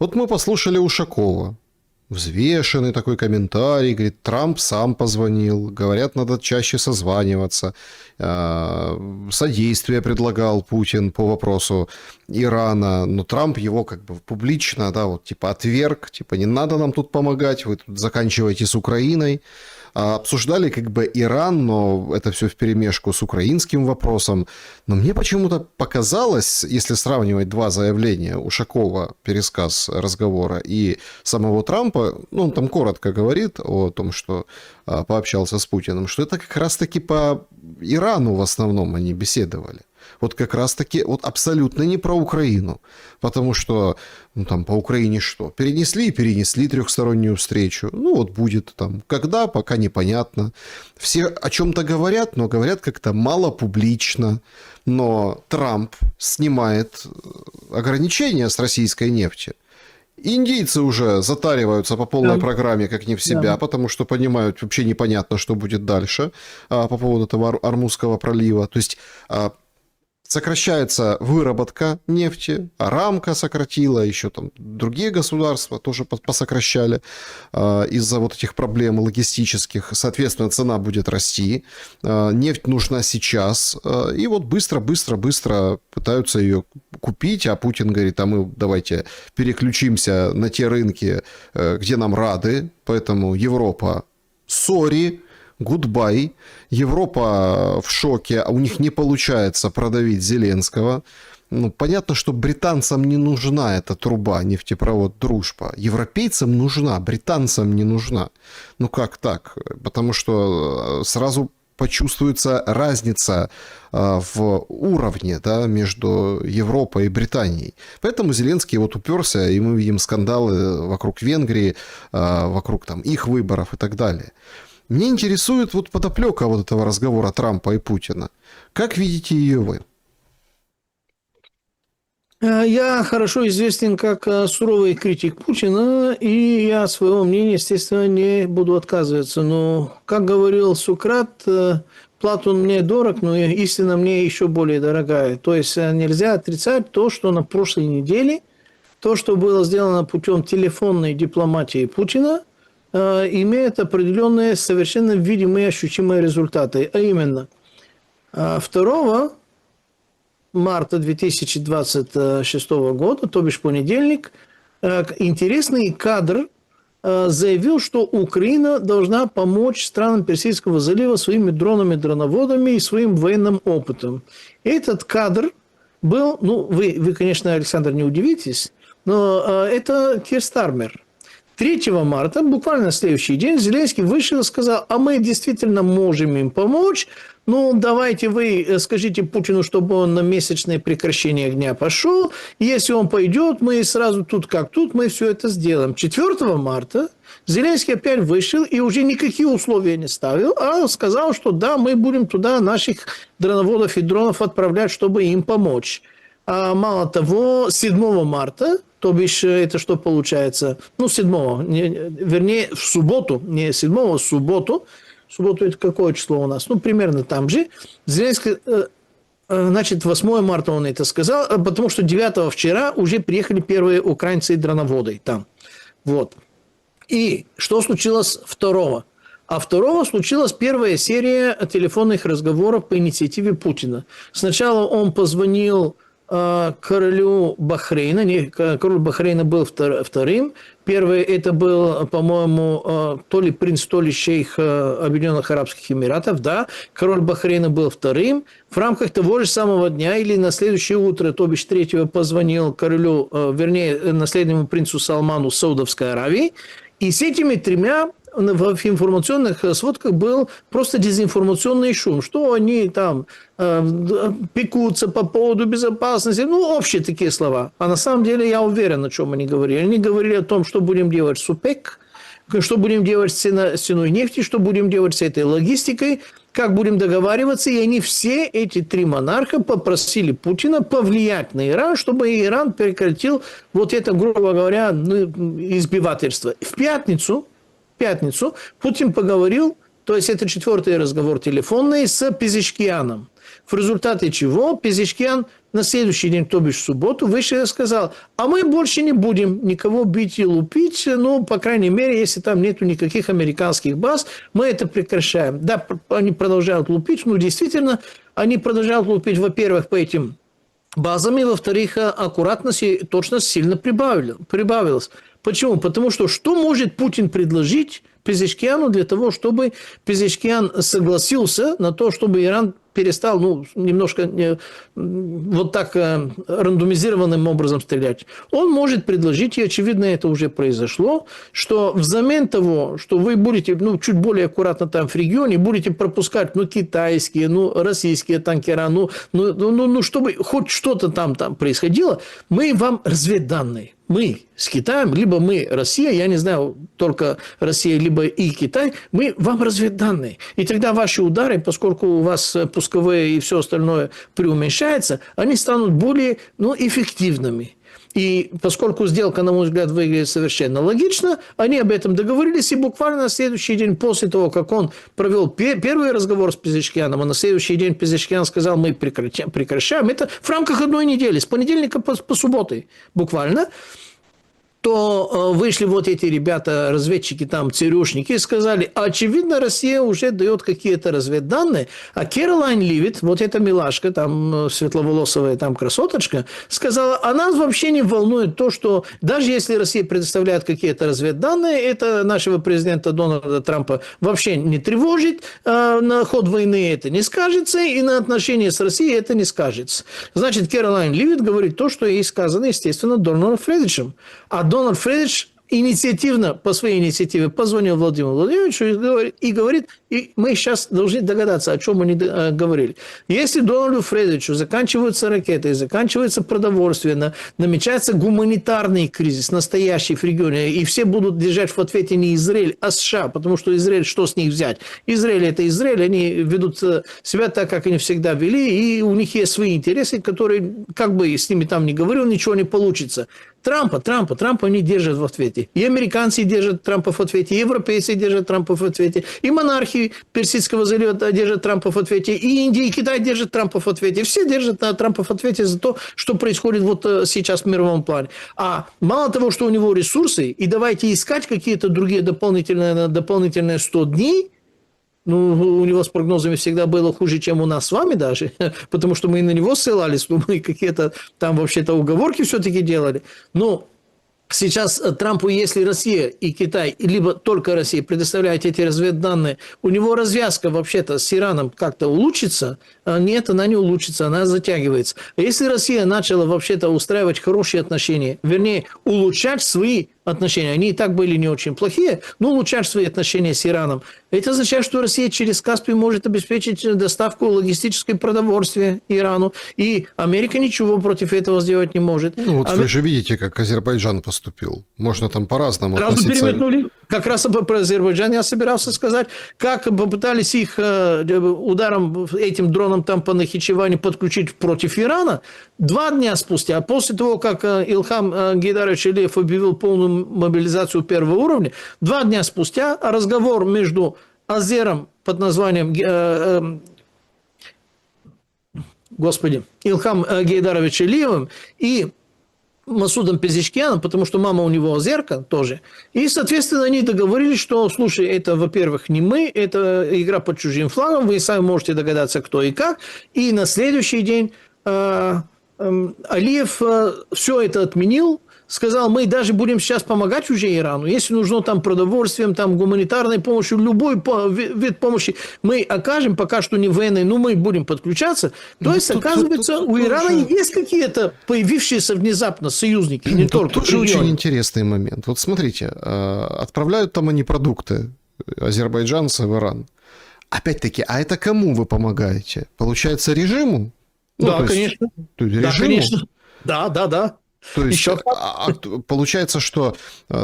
Вот мы послушали Ушакова. Взвешенный такой комментарий, говорит, Трамп сам позвонил, говорят, надо чаще созваниваться, содействие предлагал Путин по вопросу Ирана, но Трамп его как бы публично, да, вот типа отверг, типа не надо нам тут помогать, вы тут заканчиваете с Украиной. Обсуждали как бы Иран, но это все вперемешку с украинским вопросом. Но мне почему-то показалось, если сравнивать два заявления, Ушакова, пересказ разговора, и самого Трампа, ну, он там коротко говорит о том, что пообщался с Путиным, что это как раз-таки по Ирану в основном они беседовали. Вот как раз-таки вот абсолютно не про Украину. Потому что ну, там по Украине что? Перенесли и перенесли трехстороннюю встречу. Ну вот будет там. Когда? Пока непонятно. Все о чем-то говорят, но говорят как-то мало публично. Но Трамп снимает ограничения с российской нефти. Индийцы уже затариваются по полной программе, как не в себя, потому что понимают, вообще непонятно, что будет дальше по поводу этого Ормузского пролива. То есть сокращается выработка нефти, Арамко сократила, еще там другие государства тоже посокращали из-за вот этих проблем логистических. Соответственно, цена будет расти, нефть нужна сейчас, и вот быстро пытаются ее купить, а Путин говорит, а мы давайте переключимся на те рынки, где нам рады, поэтому Европа, сори, гудбай. Европа в шоке, а у них не получается продавить Зеленского. Ну, понятно, что британцам не нужна эта труба, нефтепровод «Дружба». Европейцам нужна, британцам не нужна. Ну, как так? Потому что сразу почувствуется разница в уровне, да, между Европой и Британией. Поэтому Зеленский вот уперся, и мы видим скандалы вокруг Венгрии, вокруг там их выборов и так далее. Мне интересует вот подоплека вот этого разговора Трампа и Путина. Как видите ее вы? Я хорошо известен как суровый критик Путина, и я от своего мнения, естественно, не буду отказываться. Но, как говорил Сократ, Платон мне дорог, но истина мне еще более дорогая. То есть нельзя отрицать то, что на прошлой неделе, то, что было сделано путем телефонной дипломатии Путина, имеет определенные совершенно видимые ощутимые результаты. А именно, 2 марта 2026 года, то бишь понедельник, интересный кадр заявил, что Украина должна помочь странам Персидского залива своими дронами-дроноводами и своим военным опытом. И этот кадр был, ну, вы, конечно, Александр, не удивитесь, но это Кир Стармер. 3 марта, буквально на следующий день, Зеленский вышел и сказал, а мы действительно можем им помочь, ну, давайте вы скажите Путину, чтобы он на месячное прекращение огня пошел, если он пойдет, мы сразу тут как тут, мы все это сделаем. 4 марта Зеленский опять вышел и уже никакие условия не ставил, а сказал, что да, мы будем туда наших дроноводов и дронов отправлять, чтобы им помочь. А мало того, 7 марта, то бишь это что получается, ну, 7-го, вернее, в субботу, не 7-го, в субботу. В субботу это какое число у нас? Ну, примерно там же. Зеленский, значит, 8 марта он это сказал, потому что 9-го вчера уже приехали первые украинцы-дроноводы там. Вот. И что случилось 2-го? А 2-го случилась первая серия телефонных разговоров по инициативе Путина. Сначала он позвонил королю Бахрейна. Король Бахрейна был вторым. Первый это был, по-моему, то ли принц, то ли шейх Объединенных Арабских Эмиратов. Да, король Бахрейна был вторым. В рамках того же самого дня или на следующее утро, то бишь 3-го, позвонил королю, вернее, наследному принцу Салману Саудовской Аравии. И с этими тремя в информационных сводках был просто дезинформационный шум, что они там пекутся по поводу безопасности, ну, общие такие слова. А на самом деле я уверен, о чем они говорили. Они говорили о том, что будем делать с ОПЕК, что будем делать с ценой нефти, что будем делать с этой логистикой, как будем договариваться. И они все, эти 3 монарха, попросили Путина повлиять на Иран, чтобы Иран прекратил вот это, грубо говоря, избивательство. В пятницу Путин поговорил, то есть это 4-й разговор телефонный с Пезешкианом. В результате чего Пезешкиан на следующий день, то бишь в субботу, вышел и сказал, а мы больше не будем никого бить и лупить, ну, по крайней мере, если там нету никаких американских баз, мы это прекращаем. Да, они продолжают лупить, ну, действительно, они продолжают лупить, во-первых, по этим базам, и, во-вторых, аккуратность и точность сильно прибавилась. Почему? Потому что может Путин предложить Пезешкиану для того, чтобы Пезешкиан согласился на то, чтобы Иран перестал, ну, немножко вот так рандомизированным образом стрелять. Он может предложить, и, очевидно, это уже произошло, что взамен того, что вы будете, ну, чуть более аккуратно там в регионе, будете пропускать, ну, китайские, ну, российские танкера, ну, чтобы хоть что-то там происходило, мы вам разведданные. Мы с Китаем, либо мы Россия, я не знаю, только Россия, либо и Китай, мы вам разведданные. И тогда ваши удары, поскольку у вас пусковые и все остальное преуменьшается, они станут более, ну, эффективными. И поскольку сделка, на мой взгляд, выглядит совершенно логично, они об этом договорились, и буквально на следующий день после того, как он провел первый разговор с Пезешкианом, а на следующий день Пезешкиан сказал, мы прекращаем, это в рамках одной недели, с понедельника по субботы буквально, то вышли вот эти ребята, разведчики, там, ЦРУшники, и сказали, очевидно, Россия уже дает какие-то разведданные, а Кэролайн Ливит, вот эта милашка, там, светловолосая, там, красоточка, сказала, а нас вообще не волнует то, что даже если Россия предоставляет какие-то разведданные, это нашего президента Дональда Трампа вообще не тревожит, на ход войны это не скажется, и на отношения с Россией это не скажется. Значит, Кэролайн Ливит говорит то, что ей сказано, естественно, Дональдом Фредеричем. А Дональд Фредерич инициативно, по своей инициативе, позвонил Владимиру Владимировичу и говорит, и мы сейчас должны догадаться, о чем они говорили. Если Дональду Фредеричу заканчиваются ракеты, заканчивается продовольствие, намечается гуманитарный кризис, настоящий в регионе, и все будут держать в ответе не Израиль, а США, потому что Израиль, что с них взять? Израиль – это Израиль, они ведут себя так, как они всегда вели, и у них есть свои интересы, которые, как бы с ними там ни говорил, ничего не получится. Трампа они держат в ответе. И американцы держат Трампа в ответе, и европейцы держат Трампа в ответе, и монархи Персидского залива держат Трампа в ответе, и Индия, и Китай держат Трампа в ответе. Все держат Трампа в ответе за то, что происходит вот сейчас в мировом плане. А мало того, что у него ресурсы, и давайте искать какие-то другие дополнительные 100 дней, ну, у него с прогнозами всегда было хуже, чем у нас с вами даже, потому что мы и на него ссылались, но мы какие-то там вообще-то уговорки все-таки делали. Но сейчас Трампу, если Россия и Китай, либо только Россия предоставляют эти разведданные, у него развязка вообще-то с Ираном как-то улучшится? Нет, она не улучшится, она затягивается. А если Россия начала вообще-то устраивать хорошие отношения, вернее, улучшать свои отношения, они и так были не очень плохие, но улучшать свои отношения с Ираном, это означает, что Россия через Каспий может обеспечить доставку логистической продовольствия Ирану, и Америка ничего против этого сделать не может. Ну, вот вы же видите, как Азербайджан поступил. Можно там по-разному сразу относиться. переметнули. Как раз про Азербайджан я собирался сказать, как попытались их ударом, этим дроном там по Нахичевани подключить против Ирана 2 дня спустя, после того, как Илхам Гейдарович Алиев объявил полную мобилизацию первого уровня, 2 дня спустя разговор между Азером под названием Илхам Гейдарович Алиевым и Масудом Пезешкианом, потому что мама у него азерка тоже. И, соответственно, они договорились, что, слушай, это, во-первых, не мы, это игра под чужим флагом, вы сами можете догадаться, кто и как. И на следующий день Алиев все это отменил, сказал, мы даже будем сейчас помогать уже Ирану, если нужно там продовольствием, там гуманитарной помощью, любой вид помощи мы окажем, пока что не военной, но мы будем подключаться. То есть, оказывается, у Ирана есть какие-то появившиеся внезапно союзники, не только тут же очень интересный момент. Вот смотрите, отправляют там они продукты, азербайджанцы в Иран. Опять-таки, а это кому вы помогаете? Получается, режиму? Да, конечно. Да, конечно. Да. То есть, получается, что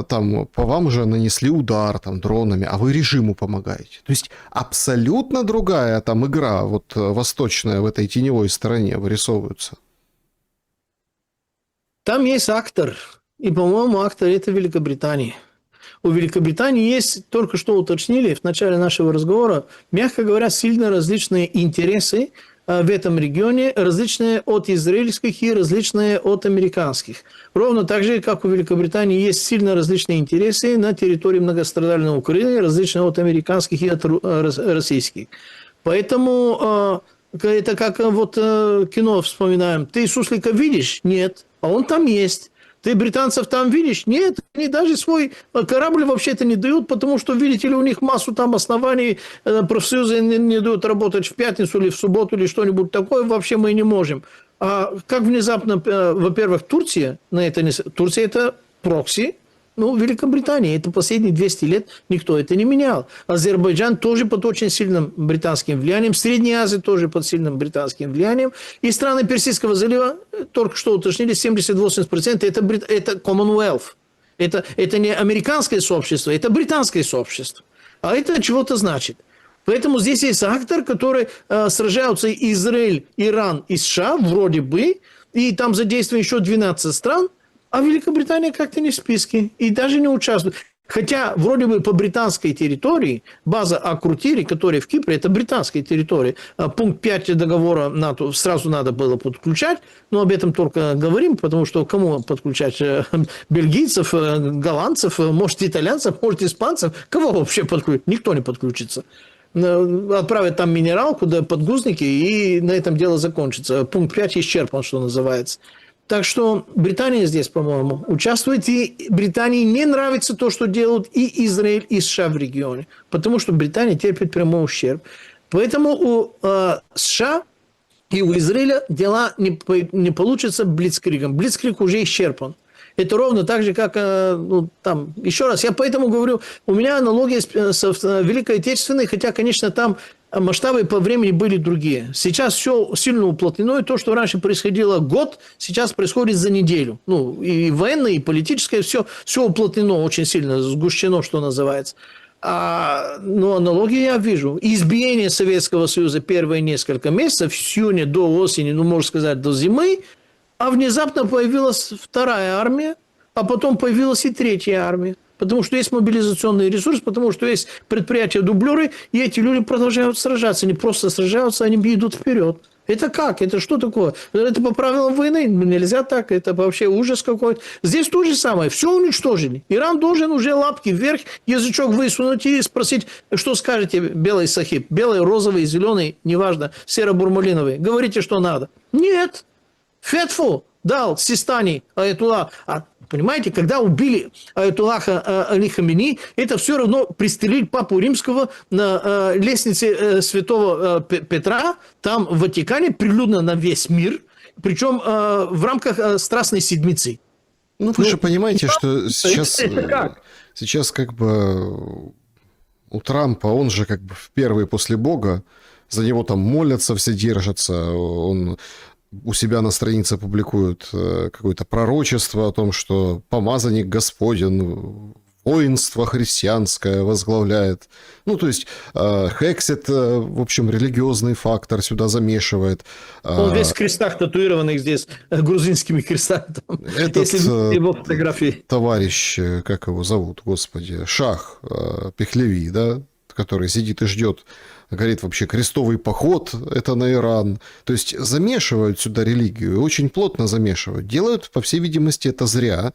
там по вам уже нанесли удар там, дронами, а вы режиму помогаете. То есть, абсолютно другая там игра, вот восточная в этой теневой стороне вырисовывается. Там есть актор, и, по-моему, актор – это Великобритания. У Великобритании есть, только что уточнили в начале нашего разговора, мягко говоря, сильно различные интересы в этом регионе различные от израильских и различные от американских. Ровно так же, как у Великобритании есть сильно различные интересы на территории многострадальной Украины, различные от американских и от российских. Поэтому это как вот кино вспоминаем. Ты суслика видишь? Нет. А он там есть. Ты британцев там видишь? Нет, они даже свой корабль вообще-то не дают, потому что, видите ли, у них массу там оснований, профсоюзы не дают работать в пятницу или в субботу или что-нибудь такое, вообще мы не можем. А как внезапно, во-первых, Турция, Турция это прокси, Великобритания, это последние 200 лет никто это не менял. Азербайджан тоже под очень сильным британским влиянием, Средняя Азия тоже под сильным британским влиянием. И страны Персидского залива, только что уточнили, 70-80% это Commonwealth. Это не американское сообщество, это британское сообщество. А это чего-то значит. Поэтому здесь есть актор, который сражаются Израиль, Иран и США, вроде бы, и там задействовано еще 12 стран, а Великобритания как-то не в списке и даже не участвует. Хотя вроде бы по британской территории база Акрутири, которая в Кипре, это британская территория. Пункт 5 договора НАТО сразу надо было подключать, но об этом только говорим, потому что кому подключать? Бельгийцев, голландцев, может итальянцев, может испанцев? Кого вообще подключить? Никто не подключится. Отправят там минералку, да, подгузники, и на этом дело закончится. Пункт 5 исчерпан, что называется. Так что Британия здесь, по-моему, участвует, и Британии не нравится то, что делают и Израиль, и США в регионе, потому что Британия терпит прямой ущерб. Поэтому у США и у Израиля дела не получатся блицкригом. Блицкриг уже исчерпан. Это ровно так же, как там. Еще раз, я поэтому говорю, у меня аналогия с Великой Отечественной, хотя, конечно, там масштабы по времени были другие. Сейчас все сильно уплотнено, и то, что раньше происходило год, сейчас происходит за неделю. И военное, и политическое, все уплотнено очень сильно, сгущено, что называется. Аналогии я вижу. Избиение Советского Союза первые несколько месяцев, с июня до осени, можно сказать, до зимы, а внезапно появилась вторая армия, а потом появилась и третья армия. Потому что есть мобилизационный ресурс, потому что есть предприятия-дублеры, и эти люди продолжают сражаться. Не просто сражаются, они идут вперед. Это как? Это что такое? Это по правилам войны? Нельзя так. Это вообще ужас какой-то. Здесь то же самое. Все уничтожили. Иран должен уже лапки вверх, язычок высунуть и спросить, что скажете, белый сахиб? Белый, розовый, зеленый, неважно, серо-бурмалиновый. Говорите, что надо. Нет. Фетфу дал Систани Аятулла. Понимаете, когда убили Аятуллаха Али Хамини, это все равно пристрелили папу римского на лестнице святого Петра, там в Ватикане, прилюдно на весь мир, причем в рамках Страстной Седмицы. Вы же понимаете, что сейчас как бы у Трампа, он же как бы первый после Бога, за него там молятся, все держатся, он у себя на странице публикуют какое-то пророчество о том, что помазанник Господень воинство христианское возглавляет. То есть Хексет, в общем, религиозный фактор сюда замешивает. Он весь в крестах татуированных здесь, грузинскими крестами. Если его фотографии. Товарищ, как его зовут, господи, Шах Пехлеви, да, который сидит и ждет, говорит, вообще крестовый поход – это на Иран. То есть замешивают сюда религию, очень плотно замешивают. Делают, по всей видимости, это зря,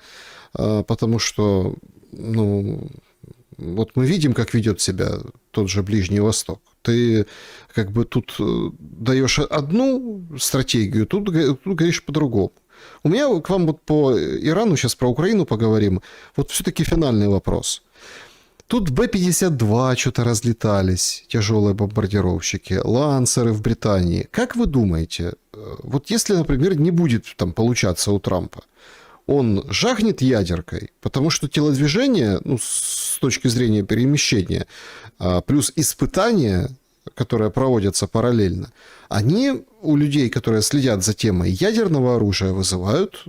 потому что, вот мы видим, как ведет себя тот же Ближний Восток. Ты как бы тут даешь одну стратегию, тут говоришь по-другому. У меня к вам вот по Ирану, сейчас про Украину поговорим, вот все-таки финальный вопрос. Тут Б-52 что-то разлетались, тяжелые бомбардировщики, лансеры в Британии. Как вы думаете, вот если, например, не будет там получаться у Трампа, он жахнет ядеркой, потому что телодвижение, с точки зрения перемещения, плюс испытания, которые проводятся параллельно, они у людей, которые следят за темой ядерного оружия, вызывают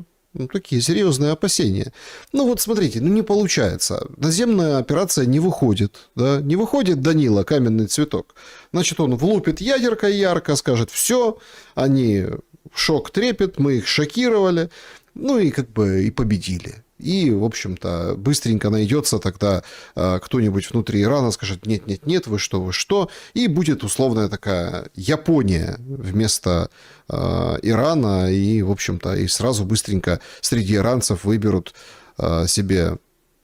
такие серьезные опасения. Вот смотрите, не получается. Наземная операция не выходит. Да? Не выходит Данила, каменный цветок. Значит, он влупит ядеркой ярко, скажет, все, они шок трепет, мы их шокировали, и как бы и победили. и, в общем-то, быстренько найдется тогда кто-нибудь внутри Ирана, скажет, нет, вы что, и будет условная такая Япония вместо Ирана, и, в общем-то, и сразу быстренько среди иранцев выберут себе,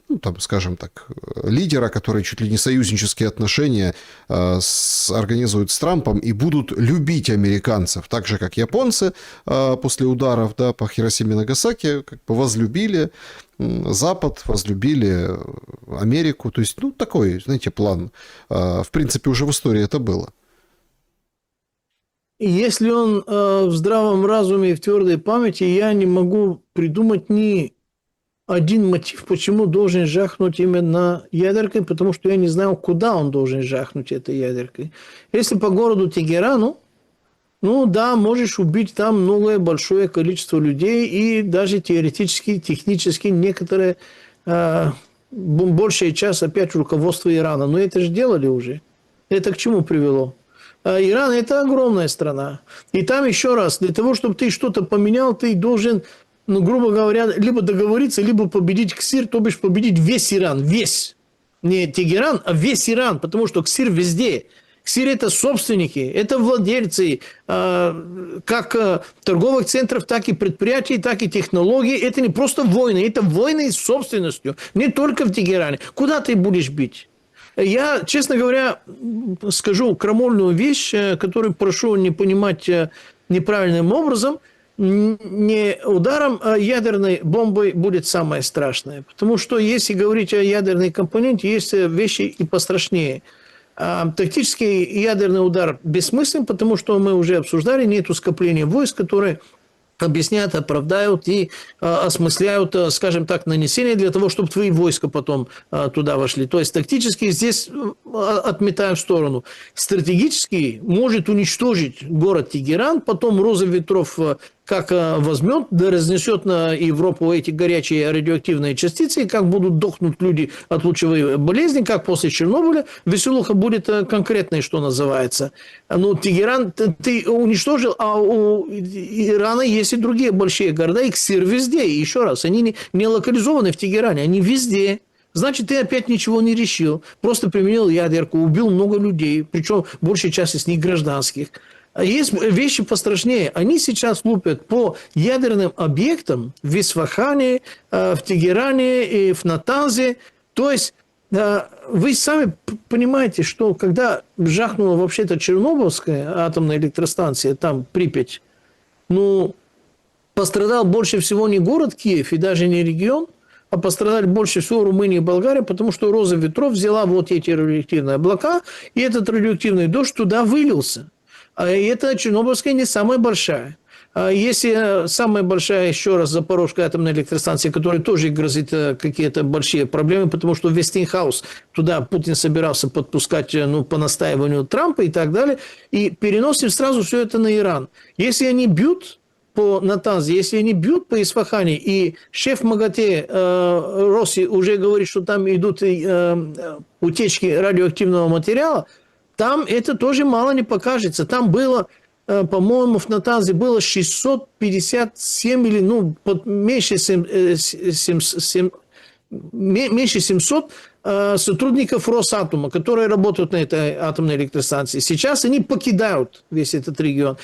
ну, там, скажем так, лидера, который чуть ли не союзнические отношения организует с Трампом и будут любить американцев, так же, как японцы после ударов, да, по Хиросиме и Нагасаки, как бы возлюбили Запад, возлюбили Америку. То есть, ну, такой, знаете, план. В принципе, уже в истории это было. Если он в здравом разуме и в твердой памяти, я не могу придумать ни один мотив, почему должен жахнуть именно ядеркой, потому что я не знаю, куда он должен жахнуть этой ядеркой. Если по городу Тегерану, ну да, можешь убить там многое большое количество людей и даже теоретически, технически некоторые, большая часть опять руководства Ирана. Но это же делали уже. Это к чему привело? Иран – это огромная страна. И там еще раз, для того, чтобы ты что-то поменял, ты должен, ну, грубо говоря, либо договориться, либо победить КСИР, то бишь победить весь Иран. Весь. Не Тегеран, а весь Иран. Потому что КСИР везде. КСИР – это собственники, это владельцы как торговых центров, так и предприятий, так и технологий. Это не просто войны, это войны с собственностью. Не только в Тегеране. Куда ты будешь бить? Я, честно говоря, скажу крамольную вещь, которую прошу не понимать неправильным образом. Не ударом ядерной бомбой будет самое страшное. Потому что, если говорить о ядерной компоненте, есть вещи и пострашнее. Тактический ядерный удар бессмыслен, потому что мы уже обсуждали, нету скопления войск, которые объясняют, оправдают и осмысляют, скажем так, нанесение для того, чтобы твои войска потом туда вошли. То есть тактически здесь отметаем в сторону. Стратегически может уничтожить город Тегеран, потом роза ветров как возьмет, да разнесет на Европу эти горячие радиоактивные частицы, и как будут дохнуть люди от лучевой болезни, как после Чернобыля. Веселуха будет конкретной, что называется. Ну, Тегеран ты уничтожил, а у Ирана есть и другие большие города, и КСИР везде. И еще раз, они не локализованы в Тегеране, они везде. Значит, ты опять ничего не решил. Просто применил ядерку, убил много людей, причем большая часть из них гражданских. Есть вещи пострашнее. Они сейчас лупят по ядерным объектам в Исфахане, в Тегеране и в Натанзе. То есть вы сами понимаете, что когда жахнула вообще-то Чернобыльская атомная электростанция, там Припять, ну, пострадал больше всего не город Киев и даже не регион, а пострадали больше всего Румыния и Болгария, потому что роза ветров взяла вот эти радиоактивные облака, и этот радиоактивный дождь туда вылился. И это Чернобыльская не самая большая. Если самая большая, еще раз, Запорожская атомная электростанция, которая тоже грозит какие-то большие проблемы, потому что Вестингхаус, туда Путин собирался подпускать, ну, по настаиванию Трампа и так далее, и переносим сразу все это на Иран. Если они бьют по Натанзе, если они бьют по Исфахане, и шеф МАГАТЭ Росси уже говорит, что там идут утечки радиоактивного материала, там это тоже мало не покажется. Там было, по-моему, в Натанзе было 657 или, ну, меньше 700 сотрудников Росатома, которые работают на этой атомной электростанции. Сейчас они покидают весь этот регион.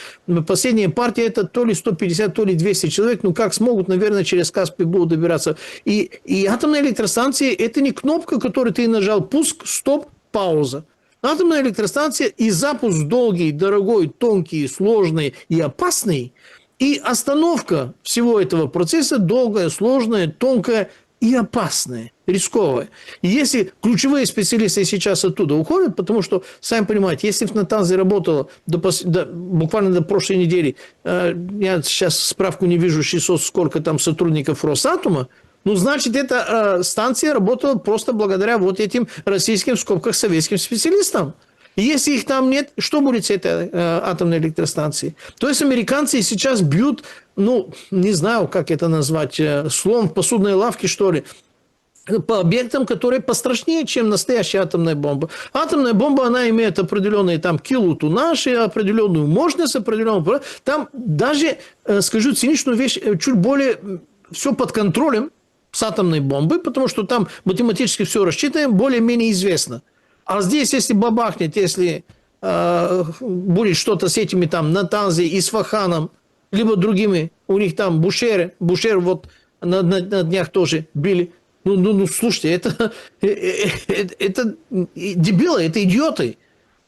Последняя партия – это то ли 150, то ли 200 человек. Ну, как смогут, наверное, через Каспий будут добираться. И атомная электростанция – это не кнопка, которую ты нажал пуск, стоп, пауза. Атомная электростанция и запуск долгий, дорогой, тонкий, сложный и опасный, и остановка всего этого процесса долгая, сложная, тонкая и опасная, рисковая. И если ключевые специалисты сейчас оттуда уходят, потому что, сами понимаете, если в Натанзе работало буквально до прошлой недели, я сейчас справку не вижу, 600 сколько там сотрудников Росатома, ну, значит, эта станция работала просто благодаря вот этим российским, в скобках, советским специалистам. И если их там нет, что будет с этой атомной электростанцией? То есть, американцы сейчас бьют, ну, не знаю, как это назвать, слон в посудной лавке, что ли, по объектам, которые пострашнее, чем настоящая атомная бомба. Атомная бомба, она имеет определенные там килотоннаж, определенную мощность, определенную... Там даже, скажу циничную вещь, чуть более все под контролем, с атомной бомбой, потому что там математически все рассчитано, более-менее известно. А здесь, если бабахнет, если будет что-то с этими там Натанзи, Исфаханом, либо другими, у них там Бушер вот на днях тоже били. Ну, слушайте, это дебилы, это идиоты.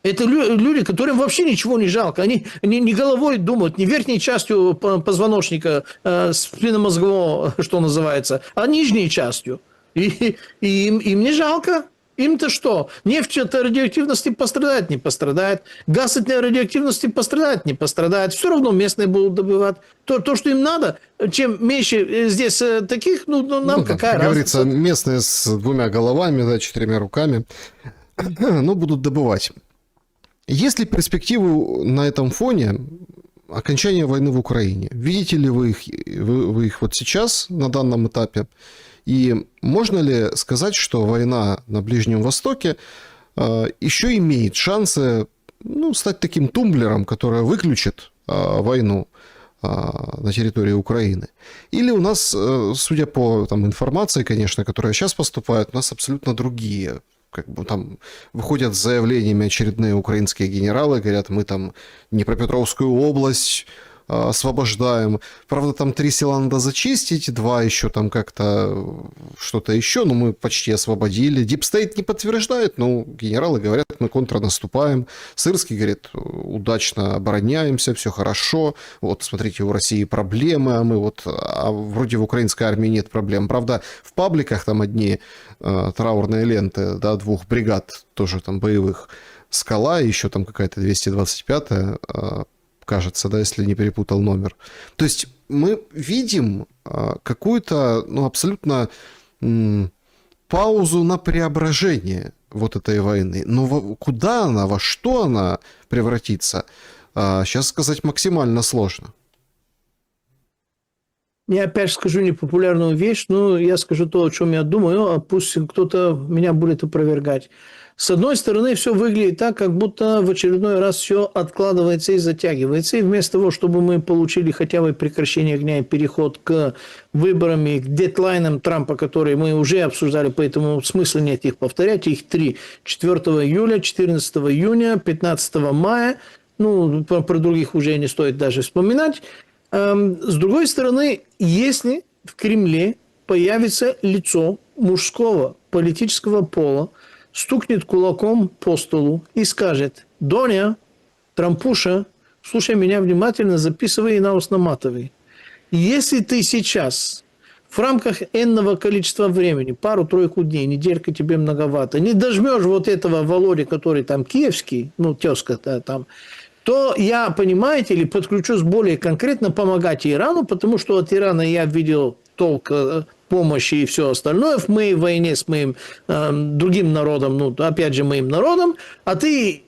Это люди, которым вообще ничего не жалко. Они не головой думают, не верхней частью позвоночника, спинномозгового, что называется, а нижней частью. И им не жалко. Им-то что? Нефть от радиоактивности пострадает, не пострадает. Газ от радиоактивности пострадает, не пострадает. Все равно местные будут добывать. То, что им надо, чем меньше здесь таких, нам какая как разница? говорится, местные с двумя головами, да, 4 руками, будут добывать. Есть ли перспективы на этом фоне окончания войны в Украине? Видите ли вы их вот сейчас, на данном этапе? И можно ли сказать, что война на Ближнем Востоке еще имеет шансы стать таким тумблером, который выключит войну на территории Украины? Или у нас, судя по информации, конечно, которая сейчас поступает, у нас абсолютно другие. Там выходят с заявлениями очередные украинские генералы, говорят, мы там Днепропетровскую область освобождаем. Правда, там 3 села надо зачистить, 2 еще там как-то что-то еще, но мы почти освободили. Дипстейт не подтверждает, но генералы говорят, мы контрнаступаем. Сырский говорит, удачно обороняемся, все хорошо. Вот, смотрите, у России проблемы, а вроде в украинской армии нет проблем. Правда, в пабликах там одни траурные ленты, да, 2 бригад тоже там боевых. Скала, еще там какая-то 225-я, кажется, да, если не перепутал номер. То есть мы видим какую-то, абсолютно паузу на преображение вот этой войны. Но куда она, во что она превратится, сейчас сказать максимально сложно. Я опять скажу непопулярную вещь, но я скажу то, о чем я думаю, а пусть кто-то меня будет опровергать. С одной стороны, все выглядит так, как будто в очередной раз все откладывается и затягивается. И вместо того, чтобы мы получили хотя бы прекращение огня и переход к выборам и к дедлайнам Трампа, которые мы уже обсуждали, поэтому смысла нет их повторять. Их 3. 4 июля, 14 июня, 15 мая. Про других уже не стоит даже вспоминать. С другой стороны, если в Кремле появится лицо мужского политического пола, стукнет кулаком по столу и скажет: «Доня, Трампуша, слушай меня внимательно, записывай и на ус наматывай. Если ты сейчас в рамках энного количества времени, 2-3 дней, неделька тебе многовато, не дожмешь вот этого Володи, который там киевский, тезка там, то я, понимаете ли, подключусь более конкретно помогать Ирану, потому что от Ирана я видел толк помощи и все остальное в моей войне с моим другим народом, опять же, моим народом, а ты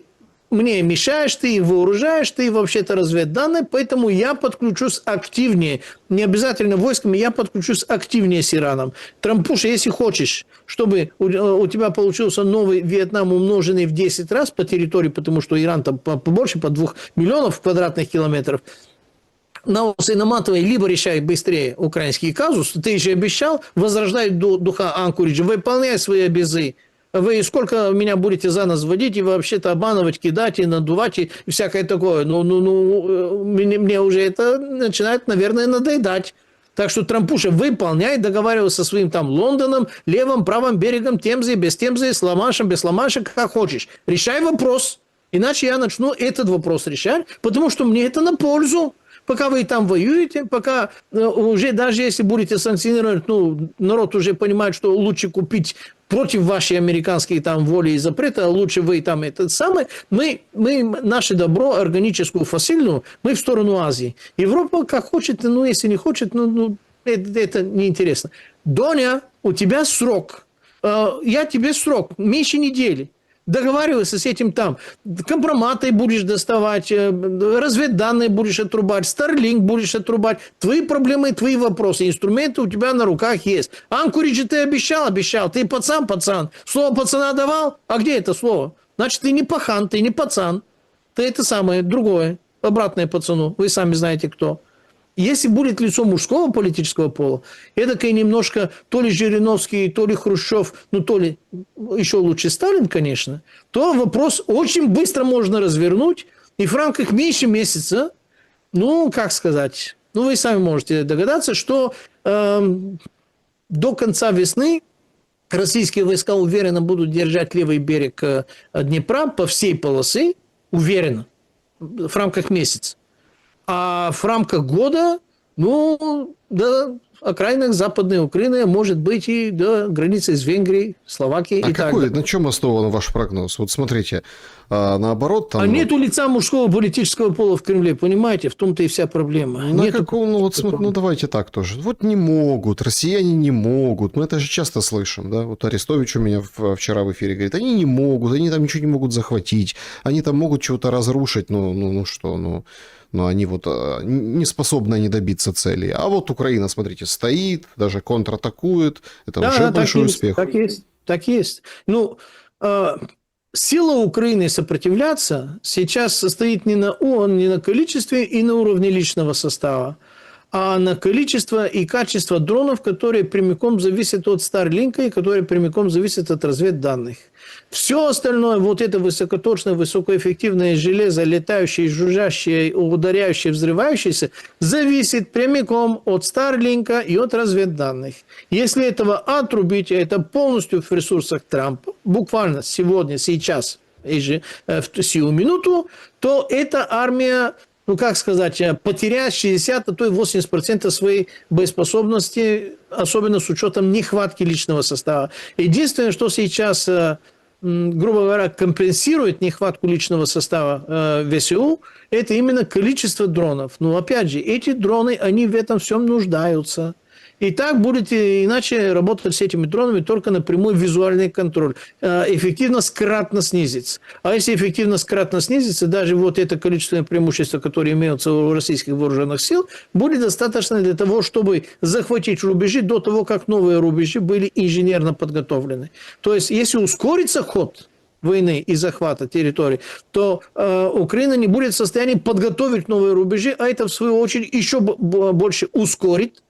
мне мешаешь, ты вооружаешь, ты вообще-то разведданные, поэтому я подключусь активнее, не обязательно войсками, я подключусь активнее с Ираном. Трампуша, если хочешь, чтобы у тебя получился новый Вьетнам, умноженный в 10 раз по территории, потому что Иран там побольше, по 2 миллионов квадратных километров, на ус и наматывай, либо решай быстрее украинский казус, ты же обещал, возрождай духа Анкуриджа, выполняй свои обязы. Вы сколько меня будете за нас водить и вообще-то обманывать, кидать и надувать и всякое такое. Мне уже это начинает, наверное, надоедать. Так что, Трампуша, выполняй, договаривайся со своим там Лондоном, левым, правым берегом, Темзы, без Темзы, с Ла-Маншем, без Ла-Манша, как хочешь. Решай вопрос. Иначе я начну этот вопрос решать, потому что мне это на пользу. Пока вы там воюете, пока уже даже если будете санкционировать, народ уже понимает, что лучше купить против вашей американской там воли и запрета, а лучше вы там это самое. Мы наше добро, органическую фасильную, мы в сторону Азии. Европа как хочет, если не хочет, это неинтересно. Доня, у тебя срок. Я тебе срок, меньше недели. Договаривайся с этим там. Компроматы будешь доставать, разведданные будешь отрубать, Starlink будешь отрубать. Твои проблемы, твои вопросы. Инструменты у тебя на руках есть. Анкуридж ты обещал. Ты пацан. Слово пацана давал? А где это слово? Значит, ты не пахан, ты не пацан. Ты это самое, другое. Обратное пацану. Вы сами знаете кто. Если будет лицо мужского политического пола, эдакое немножко то ли Жириновский, то ли Хрущев, ну то ли еще лучше Сталин, конечно, то вопрос очень быстро можно развернуть, и в рамках меньше месяца, ну, как сказать, ну, вы сами можете догадаться, что до конца весны российские войска уверенно будут держать левый берег Днепра по всей полосе, уверенно, в рамках месяца. А в рамках года, ну, до окраинах Западной Украины, может быть, и до границы с Венгрией, Словакией и так далее. На чем основан ваш прогноз? Вот смотрите, наоборот... Там... А нету лица мужского политического пола в Кремле, понимаете? В том-то и вся проблема. Ну, давайте так тоже. Вот не могут, россияне не могут. Мы это же часто слышим, да? Вот Арестович у меня вчера в эфире говорит, они не могут, они там ничего не могут захватить, они там могут чего-то разрушить, но они вот не способны они добиться цели. А вот Украина, смотрите, стоит, даже контратакует. Это да, уже большой успех. Так есть. Ну, сила Украины сопротивляться сейчас состоит не на количестве и на уровне личного состава, а на количество и качество дронов, которые прямиком зависят от Старлинка и которые прямиком зависят от разведданных. Все остальное, вот это высокоточное, высокоэффективное железо, летающее, жужжащее, ударяющее, взрывающееся, зависит прямиком от Старлинка и от разведданных. Если этого отрубить, это полностью в ресурсах Трампа, буквально сегодня, сейчас, в сию минуту, то эта армия, ну, как сказать, потерять 60, а то и 80% своей боеспособности, особенно с учетом нехватки личного состава. Единственное, что сейчас, грубо говоря, компенсирует нехватку личного состава ВСУ, это именно количество дронов. Но, опять же, эти дроны, они в этом всем нуждаются. И так будет иначе работать с этими дронами только напрямую визуальный контроль. Эффективность кратно снизится. А если эффективность кратно снизится, даже вот это количественное преимущество, которое имеется у российских вооруженных сил, будет достаточно для того, чтобы захватить рубежи до того, как новые рубежи были инженерно подготовлены. То есть, если ускорится ход войны и захвата территорий, то Украина не будет в состоянии подготовить новые рубежи, а это, в свою очередь, еще больше ускорит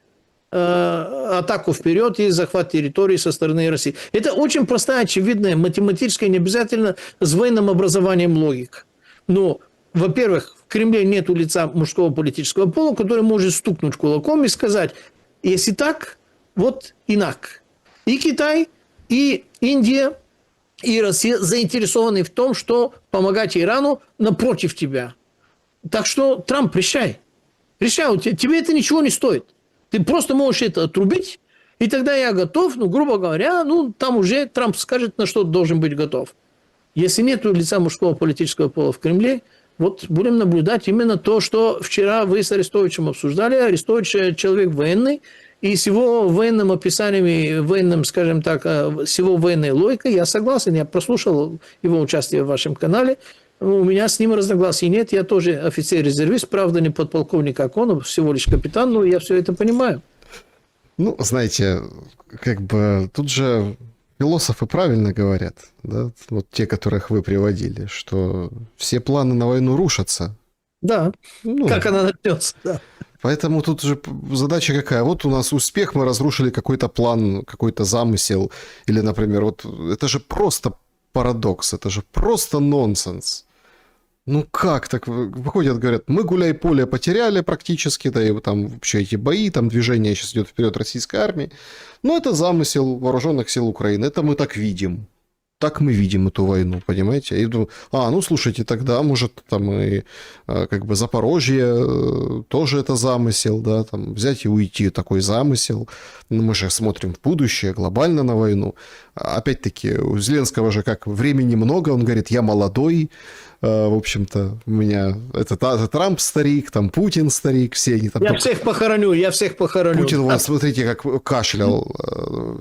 атаку вперед и захват территории со стороны России. Это очень простая, очевидная, математическая, не обязательно с военным образованием логика. Но, во-первых, в Кремле нет лица мужского политического пола, который может стукнуть кулаком и сказать, если так, вот инак. И Китай, и Индия, и Россия заинтересованы в том, что помогать Ирану напротив тебя. Так что, Трамп, решай. Решай, тебе это ничего не стоит. Ты просто можешь это отрубить, и тогда я готов, ну, грубо говоря, ну, там уже Трамп скажет, на что должен быть готов. Если нет лица мужского политического пола в Кремле, вот будем наблюдать именно то, что вчера вы с Арестовичем обсуждали. Арестович человек военный, и с его военным описанием, военным, скажем так, с его военной логикой я согласен, я прослушал его участие в вашем канале. У меня с ним разногласий нет, я тоже офицер-резервист, правда, не подполковник, как он, всего лишь капитан, но я все это понимаю. Ну, знаете, как бы тут же философы правильно говорят, да, вот те, которых вы приводили, что все планы на войну рушатся. Да, ну, как она начнется, да. Поэтому тут же задача какая? Вот у нас успех, мы разрушили какой-то план, какой-то замысел, или, например, вот это же просто парадокс, это же просто нонсенс. Ну как так? Выходят, говорят, мы гуляй-поле потеряли практически, да и там вообще эти бои, там движение сейчас идет вперед российской армии. Но это замысел вооруженных сил Украины, это мы так видим. Так мы видим эту войну, понимаете? И думаю, ну слушайте, тогда, может, там и как бы Запорожье тоже это замысел, да, там взять и уйти, такой замысел. Но мы же смотрим в будущее, глобально на войну. Опять-таки, у Зеленского же как времени много, он говорит, я молодой, в общем-то, у меня это Трамп старик, там Путин старик, все они там... Я всех похороню. Путин, вот смотрите, как кашлял,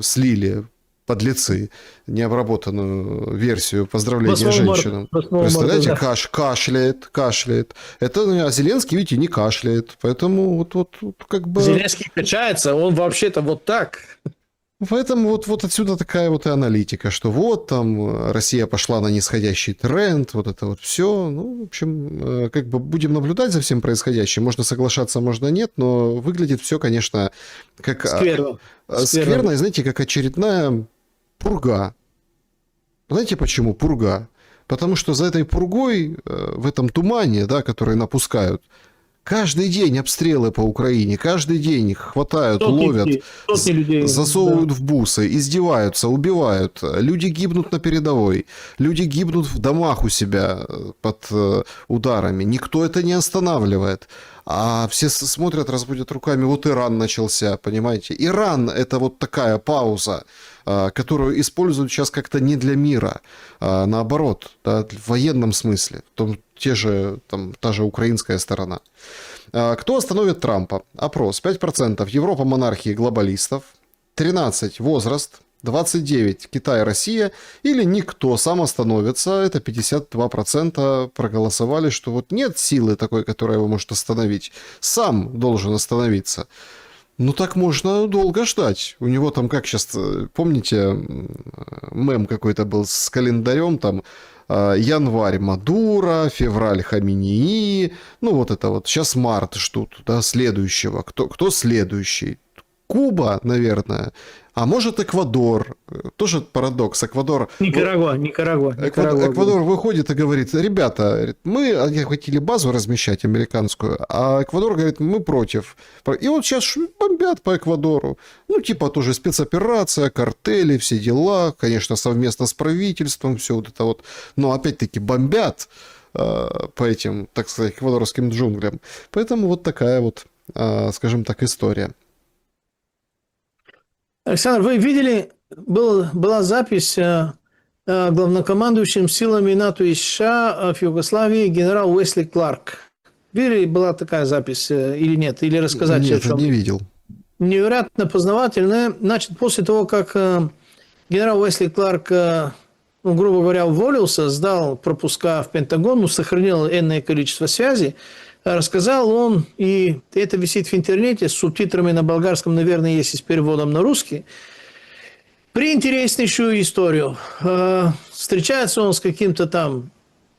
слили подлецы необработанную версию поздравления женщинам. Представляете, да. Кашляет. А Зеленский, видите, не кашляет. Поэтому вот как бы... Зеленский качается, он вообще-то вот так. Поэтому вот отсюда такая вот и аналитика, что вот там Россия пошла на нисходящий тренд, вот это вот все. Ну, в общем, как бы будем наблюдать за всем происходящим. Можно соглашаться, можно нет, но выглядит все, конечно, как Скверно. скверно, и, знаете, как очередная пурга. Знаете, почему пурга? Потому что за этой пургой, в этом тумане, да, который напускают, каждый день обстрелы по Украине, каждый день их хватают, ловят, Сотни людей. засовывают Да. в бусы, издеваются, убивают. Люди гибнут на передовой, люди гибнут в домах у себя под ударами. Никто это не останавливает. А все смотрят, разводят руками, вот Иран начался, понимаете? Иран – это вот такая пауза, которую используют сейчас как-то не для мира, а наоборот, да, в военном смысле, та же украинская сторона. Кто остановит Трампа? Опрос. 5% Европа, монархии, глобалистов. 13% возраст. 29% Китай, Россия. Или никто сам остановится. Это 52% проголосовали, что вот нет силы такой, которая его может остановить. Сам должен остановиться. Ну, так можно долго ждать. У него там, как сейчас, помните, мем какой-то был с календарем, там, январь Мадуро, февраль Хаминии, ну, вот это вот. Сейчас март ждут, да, следующего. Кто следующий? Куба, наверное. А может, Эквадор. Тоже парадокс. Никарагуа. Эквадор выходит и говорит, ребята, мы хотели базу размещать американскую, а Эквадор говорит, мы против. И вот сейчас бомбят по Эквадору. Ну, типа тоже спецоперация, картели, все дела, конечно, совместно с правительством, все вот это вот. Но опять-таки бомбят по этим, так сказать, эквадорским джунглям. Поэтому вот такая вот, скажем так, история. Александр, вы видели, была запись главнокомандующим силами НАТО и США в Югославии генерал Уэсли Кларк. Видели, была такая запись или нет? Или рассказать Нет, о чем? не видел. Невероятно познавательная. Значит, после того, как генерал Уэсли Кларк, грубо говоря, уволился, сдал пропуска в Пентагон, сохранил энное количество связей, рассказал он, и это висит в интернете с субтитрами на болгарском, наверное, есть и с переводом на русский, преинтереснейшую историю. Встречается он с каким-то там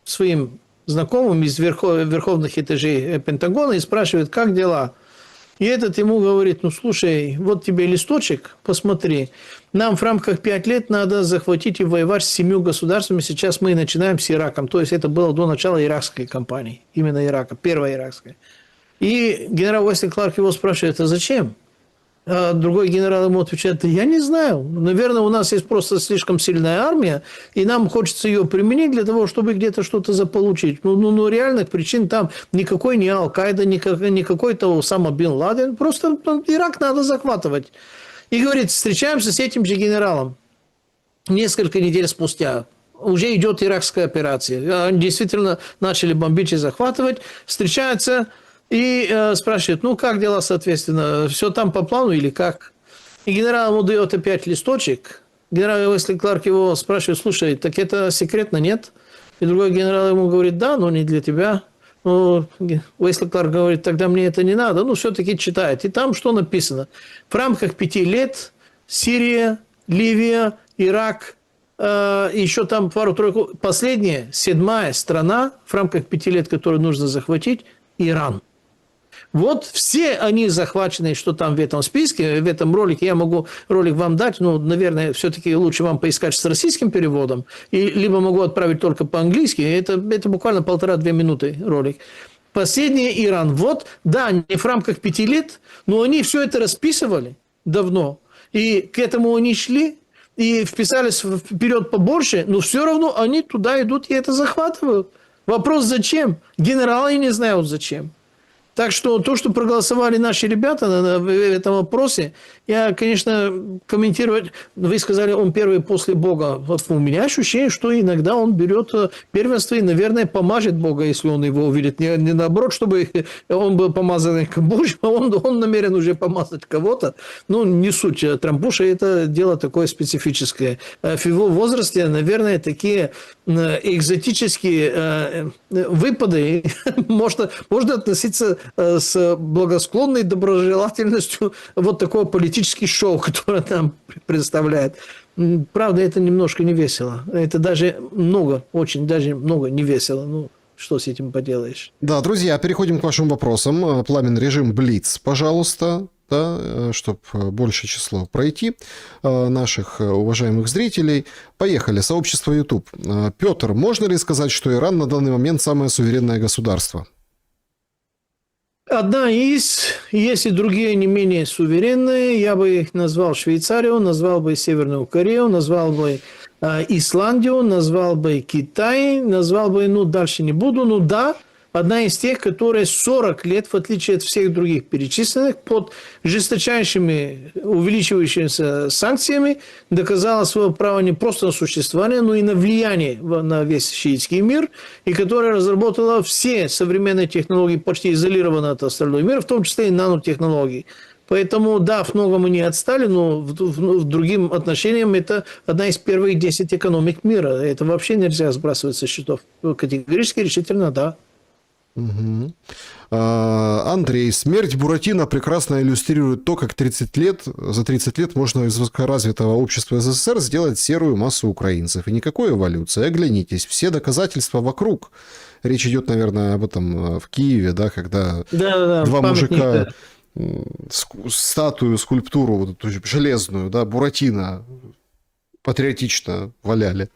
своим знакомым из верховных этажей Пентагона и спрашивает, как дела? И этот ему говорит, ну, слушай, вот тебе листочек, посмотри. Нам в рамках 5 лет надо захватить и воевать с 7 государствами. Сейчас мы начинаем с Ираком. То есть, это было до начала иракской кампании. Именно Ирака, первая иракская. И генерал Уэсли Кларк его спрашивает, а зачем? А другой генерал ему отвечает, я не знаю. Наверное, у нас есть просто слишком сильная армия, и нам хочется ее применить для того, чтобы где-то что-то заполучить. Ну, реальных причин там никакой не Аль-Каида, никакой того Осама бин Ладен. Просто Ирак надо захватывать. И говорит, встречаемся с этим же генералом. Несколько недель спустя уже идет иракская операция. Они действительно начали бомбить и захватывать. Встречаются и спрашивает, ну, как дела, соответственно, все там по плану или как? И генерал ему дает опять листочек. Генерал Уэсли Кларк его спрашивает, слушай, так это секретно, нет? И другой генерал ему говорит, да, но не для тебя. Ну, Уэсли Кларк говорит, тогда мне это не надо. Ну, все-таки читает. И там что написано? В рамках 5 лет Сирия, Ливия, Ирак, еще там пару-тройку. Последняя, 7-я страна в рамках 5 лет, которую нужно захватить, Иран. Вот все они захвачены, что там в этом списке, в этом ролике. Я могу ролик вам дать, но, наверное, все-таки лучше вам поискать с российским переводом, и, либо могу отправить только по-английски. Это буквально 1,5-2 минуты ролик. Последний Иран. Вот, да, не в рамках 5 лет, но они все это расписывали давно. И к этому они шли, и вписались вперед побольше, но все равно они туда идут и это захватывают. Вопрос, зачем? Генералы не знают, зачем. Так что то, что проголосовали наши ребята в этом вопросе, я, конечно, комментировать, вы сказали, он первый после Бога. Вот у меня ощущение, что иногда он берет первенство и, наверное, помажет Бога, если он его увидит. Не наоборот, чтобы он был помазанником Божьим, а он намерен уже помазать кого-то. Ну, не суть. Трампуша – это дело такое специфическое. В его возрасте, наверное, такие экзотические выпады можно относиться с благосклонной доброжелательностью вот такое политическое шоу, которое нам представляет. Правда, это немножко не весело. Это даже много, очень даже много не весело. Ну, что с этим поделаешь? Да, друзья, переходим к вашим вопросам. Пламенный режим Блиц, пожалуйста, да, чтобы большее число пройти наших уважаемых зрителей. Поехали. Сообщество YouTube. Петр, можно ли сказать, что Иран на данный момент самое суверенное государство? Одна из, есть и другие не менее суверенные. Я бы их назвал Швейцарию, назвал бы Северную Корею, назвал бы Исландию, назвал бы Китай, назвал бы, ну, дальше не буду, ну да, одна из тех, которая 40 лет, в отличие от всех других перечисленных, под жесточайшими увеличивающимися санкциями доказала свое право не просто на существование, но и на влияние на весь шиитский мир, и которая разработала все современные технологии, почти изолированно от остального мира, в том числе и нанотехнологии. Поэтому, да, в многом мы не отстали, но в другим отношениям это одна из первых 10 экономик мира. Это вообще нельзя сбрасывать со счетов. Категорически решительно, да. Угу. Андрей, смерть Буратино прекрасно иллюстрирует то, как за 30 лет можно из высокоразвитого общества СССР сделать серую массу украинцев. И никакой эволюции. Оглянитесь, все доказательства вокруг. Речь идет, наверное, об этом в Киеве, да, когда два мужика статую, скульптуру вот эту железную, да, Буратино патриотично валяли.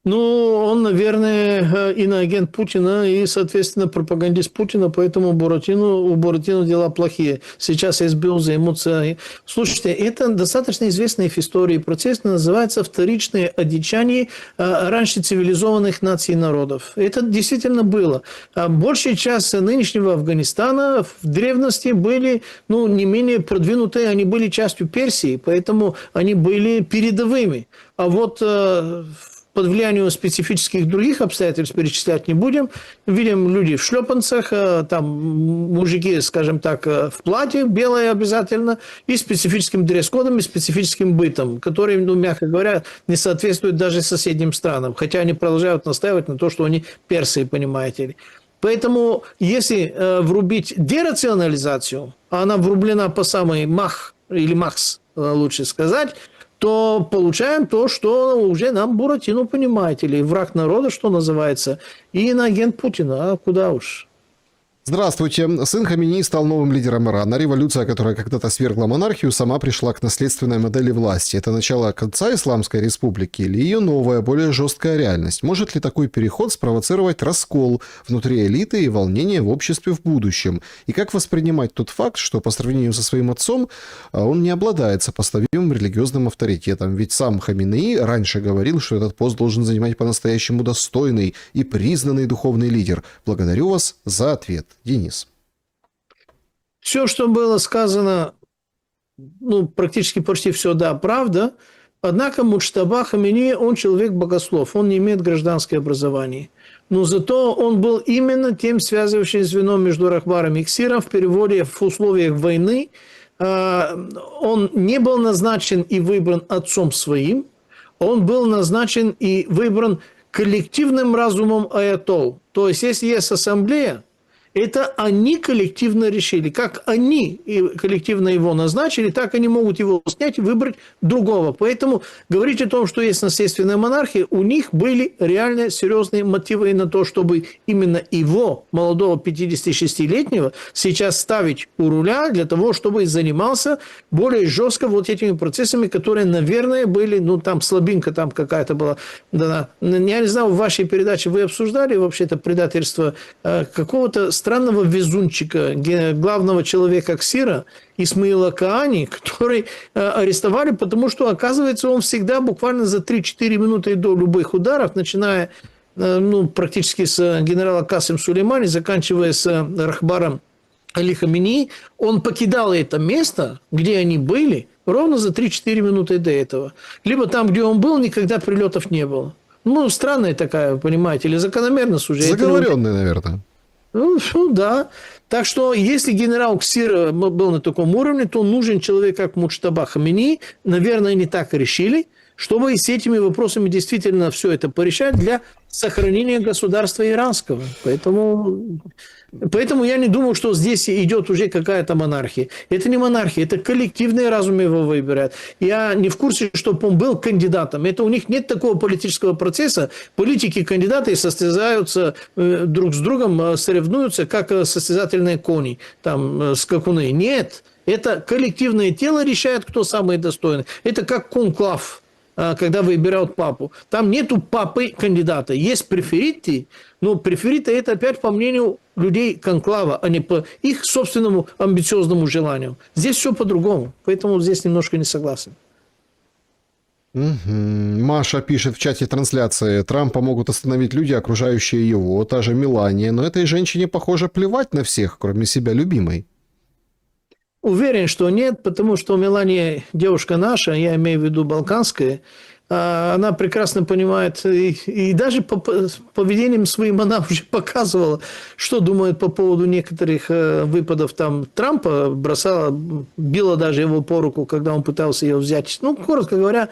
Ну, он, наверное, иноагент Путина и, соответственно, пропагандист Путина, поэтому у Буратино дела плохие. Сейчас СБУ займутся. Слушайте, это достаточно известный в истории процесс, называется вторичное одичание раньше цивилизованных наций и народов. Это действительно было. Большая часть нынешнего Афганистана в древности были, ну, не менее продвинутые, они были частью Персии, поэтому они были передовыми. А вот под влиянием специфических других обстоятельств перечислять не будем. Видим люди в шлепанцах, там мужики, скажем так, в платье, белое обязательно, и специфическим дресс-кодом, и специфическим бытом, который, ну, мягко говоря, не соответствует даже соседним странам. Хотя они продолжают настаивать на то, что они персы, понимаете ли. Поэтому, если врубить дерационализацию, а она врублена по самой мах, или макс, лучше сказать, то получаем то, что уже нам Буратино, понимаете ли, враг народа, что называется, и иноагент Путина, а куда уж. Здравствуйте. Сын Хаминеи стал новым лидером Ирана. Революция, которая когда-то свергла монархию, сама пришла к наследственной модели власти. Это начало конца Исламской республики или ее новая, более жесткая реальность? Может ли такой переход спровоцировать раскол внутри элиты и волнение в обществе в будущем? И как воспринимать тот факт, что по сравнению со своим отцом он не обладает сопоставимым религиозным авторитетом? Ведь сам Хаминеи раньше говорил, что этот пост должен занимать по-настоящему достойный и признанный духовный лидер. Благодарю вас за ответ. Денис. Все, что было сказано, ну, практически почти все, да, правда. Однако Муджтаба Хаминеи, он человек-богослов, он не имеет гражданское образование. Но зато он был именно тем связывающим звеном между Рахбаром и Ксиром в переводе в условиях войны. Он не был назначен и выбран отцом своим, он был назначен и выбран коллективным разумом аятол. То есть, если есть ассамблея, это они коллективно решили. Как они коллективно его назначили, так они могут его снять и выбрать другого. Поэтому говорить о том, что есть наследственная монархия, у них были реально серьезные мотивы на то, чтобы именно его, молодого 56-летнего, сейчас ставить у руля для того, чтобы занимался более жестко вот этими процессами, которые, наверное, были, ну, там слабинка там какая-то была. Да. Я не знаю, в вашей передаче вы обсуждали вообще-то предательство какого-то странного везунчика, главного человека Ксира, Исмаила Каани, который арестовали, потому что, оказывается, он всегда буквально за 3-4 минуты до любых ударов, начиная, ну, практически с генерала Касым Сулеймани, заканчивая с Рахбаром Али Хаминеи, он покидал это место, где они были, ровно за 3-4 минуты до этого. Либо там, где он был, никогда прилетов не было. Ну, странная такая, понимаете, или закономерность уже. Заговоренный, наверное. Ну, да. Так что, если генерал Ксир был на таком уровне, то нужен человек, как Муджтаба Хаминеи. Наверное, они так и решили. чтобы с этими вопросами действительно все это порешать для сохранения государства иранского. Поэтому я не думаю, что здесь идет уже какая-то монархия. Это не монархия, это коллективный разум его выбирает. Я не в курсе, чтобы он был кандидатом. Это у них нет такого политического процесса. Политики и кандидаты состязаются друг с другом, соревнуются, как состязательные кони, там, скакуны. Нет. Это коллективное тело решает, кто самый достойный. Это как конклав, когда выбирают папу. Там нету папы кандидата. Есть префериты, но префериты это опять по мнению людей конклава, а не по их собственному амбициозному желанию. Здесь все по-другому. Поэтому здесь немножко не согласен. Маша пишет в чате трансляции: Трампа могут остановить люди, окружающие его, та же Мелания, но этой женщине, похоже, плевать на всех, кроме себя любимой. Уверен, что нет, потому что Мелания девушка наша, я имею в виду балканская, она прекрасно понимает, и даже по поведением своим она уже показывала, что думает по поводу некоторых выпадов там Трампа, била даже его по руку, когда он пытался ее взять. Ну, коротко говоря,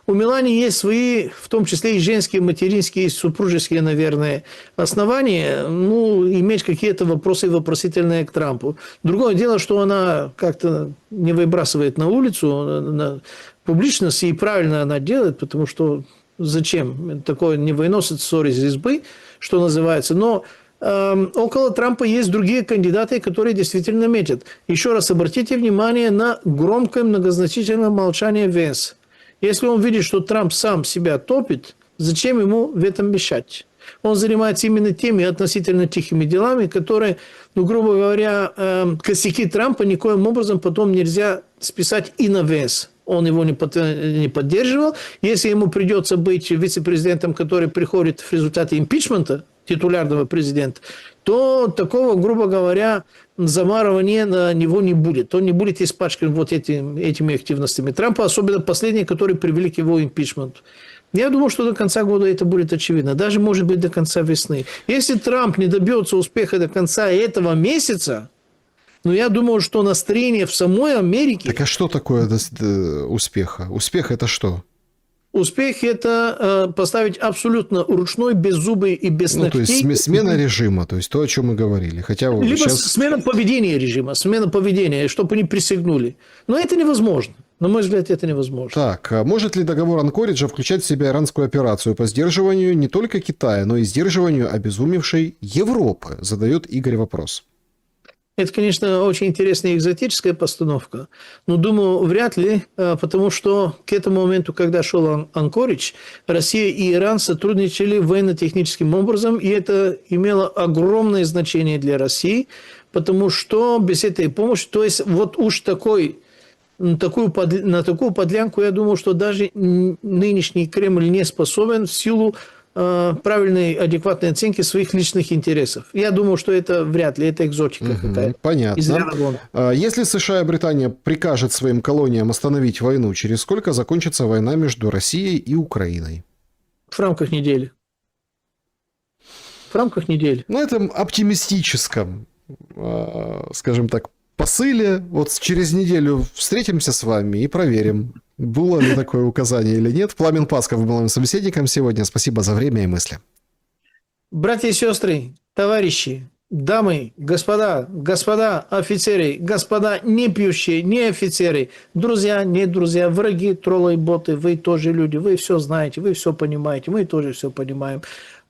у Мелании есть свои, в том числе и женские, материнские, супружеские, наверное, основания, ну, иметь какие-то вопросы вопросительные к Трампу. Другое дело, что она как-то не выбрасывает на улицу, на публичность, и правильно она делает, потому что зачем? Такое не выносит ссор из избы, что называется. Но около Трампа есть другие кандидаты, которые действительно метят. Еще раз обратите внимание на громкое многозначительное молчание Венса. Если он видит, что Трамп сам себя топит, зачем ему в этом мешать? Он занимается именно теми относительно тихими делами, которые, ну, грубо говоря, косяки Трампа никоим образом потом нельзя списать и на Венса. Он его не поддерживал. Если ему придется быть вице-президентом, который приходит в результате импичмента титулярного президента, то такого, грубо говоря, замарывания на него не будет. Он не будет испачкан вот этими активностями Трампа, особенно последние, которые привели к его импичменту. Я думаю, что до конца года это будет очевидно. Даже, может быть, до конца весны. Если Трамп не добьется успеха до конца этого месяца, но я думаю, что настроение в самой Америке... Так а что такое успеха? Успех – это что? Успех – это поставить абсолютно ручной, беззубый и без ногтей. То есть смена режима, то есть то, о чем мы говорили. Хотя либо сейчас... смена поведения режима, смена поведения, чтобы они присягнули. Но это невозможно. На мой взгляд, это невозможно. Так, а может ли договор Анкориджа включать в себя иранскую операцию по сдерживанию не только Китая, но и сдерживанию обезумевшей Европы? Задает Игорь вопрос. Это, конечно, очень интересная экзотическая постановка, но, думаю, вряд ли, потому что к этому моменту, когда шел Анкоридж, Россия и Иран сотрудничали военно-техническим образом, и это имело огромное значение для России, потому что без этой помощи, то есть вот уж на такую подлянку, я думаю, что даже нынешний Кремль не способен в силу правильной, адекватной оценки своих личных интересов. Я думаю, что это вряд ли, это экзотика какая-то. Понятно. Если США и Британия прикажут своим колониям остановить войну, через сколько закончится война между Россией и Украиной? В рамках недели. В рамках недели. На этом оптимистическом, скажем так, посыле, вот через неделю встретимся с вами и проверим, было ли такое указание или нет. Пламен Пасков был моим собеседником сегодня. Спасибо за время и мысли. Братья и сестры, товарищи, дамы, господа, офицеры, господа не пьющие, не офицеры, друзья, не друзья, враги, троллы, боты, вы тоже люди, вы все знаете, вы все понимаете, мы тоже все понимаем.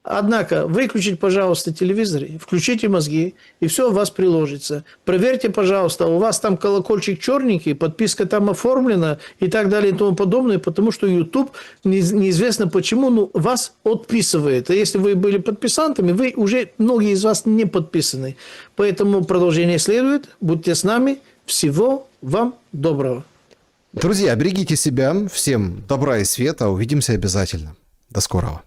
Однако, выключите, пожалуйста, телевизор, включите мозги, и все у вас приложится. Проверьте, пожалуйста, у вас там колокольчик черненький, подписка там оформлена и так далее и тому подобное, потому что YouTube, неизвестно почему, но вас отписывает. А если вы были подписантами, вы уже, многие из вас не подписаны. Поэтому продолжение следует. Будьте с нами. Всего вам доброго. Друзья, берегите себя. Всем добра и света. Увидимся обязательно. До скорого.